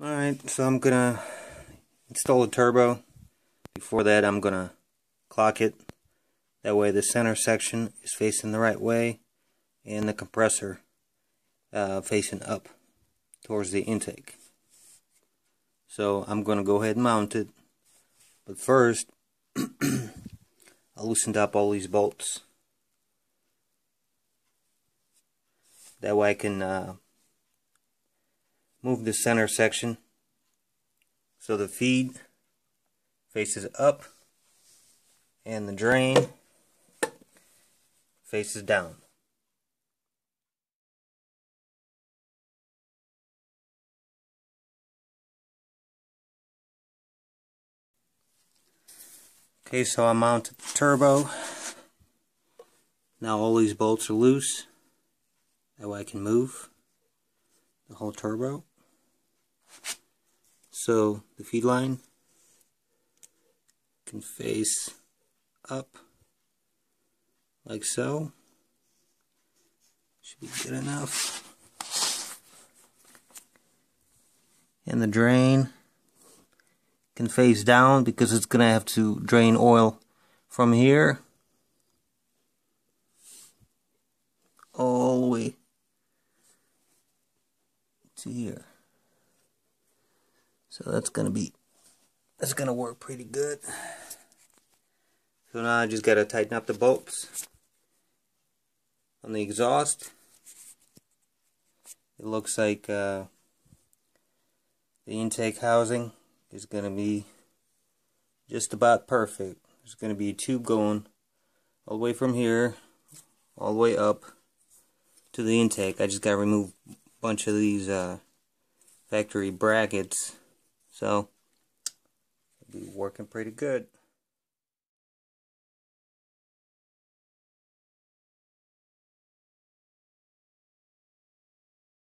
Alright, so I'm gonna install a turbo. Before that, I'm gonna clock it. That way the center section is facing the right way and the compressor facing up towards the intake. So I'm gonna go ahead and mount it, but first I'll loosen up all these bolts. That way I can move the center section so the feed faces up and the drain faces down. Okay, so I mounted the turbo. Now all these bolts are loose. That way I can move the whole turbo. So the feed line can face up like so. Should be good enough. And the drain can face down because it's going to have to drain oil from here all the way to here. So that's going to work pretty good. So now I just got to tighten up the bolts on the exhaust. It looks like the intake housing is going to be just about perfect. There's going to be a tube going all the way from here all the way up to the intake. I just got to remove a bunch of these factory brackets, so it'll be working pretty good.